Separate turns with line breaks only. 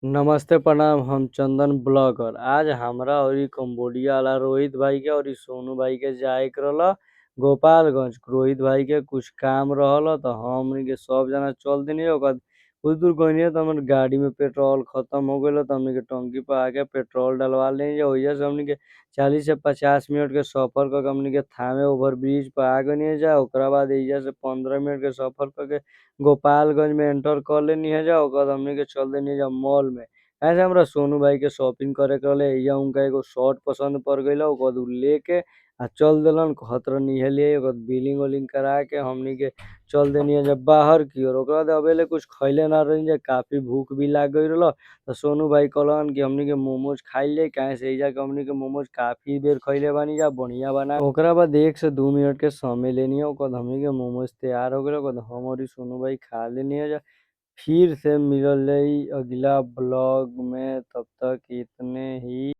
नमस्ते प्रणाम, हम चंदन ब्लॉगर। आज हमरा अउरी कंबोडिया वाला रोहित भाई के अउरी सोनू भाई के जाए के रहल गोपालगंज। रोहित भाई के कुछ काम रहल तो हमनी के सब जना चल देनी। ओकर बाद कुछ दूर गइनी तो हमर गाड़ी में पेट्रोल खत्म हो गइल तो हमनी के टंकी पर आके पेट्रोल डलवा लेनी। ओहिजा से हमनी के 40 से 50 मिनट के सफर करके हमनी के थामे ओवर ब्रिज पर आ गइनी जा। ओकरा बाद एहिजा से 15 मिनट के सफर करके गोपालगंज में एंटर कर लेनी है जा। ओकर बाद हमनी के चल देनी जा मॉल में। ऐसे हमरा सोनू भाई के शॉपिंग करे के रहले। एहिजा उनका एगो शर्ट पसंद पड़ गइल। ओकर बाद उ लेके आ चल देलन। कहत रहनी इहे लिए। ओकर बाद बिलिंग उलिंग करा के हमनी के चल देनी है जब बाहर की ओर। ओकरा बाद अबेले कुछ खइले ना रही जा, काफी भूख भी लाग गइल रहल। तो सोनू भाई कहलन कि हमनी के मोमोज खाई ले, काहे से एहिजा के हमनी के मोमोज काफी बेर खइले बानी जा, बढ़िया बना। ओकरा बाद 1 से 2 मिनट के समय लेनी है। ओकर बाद हमनी के मोमोज तैयार हो गइल। ओकर बाद हम अउरी सोनू भाई खा लेनी है जा। फिर से मिलल रही अगला ब्लॉग में, तब तक इतने ही।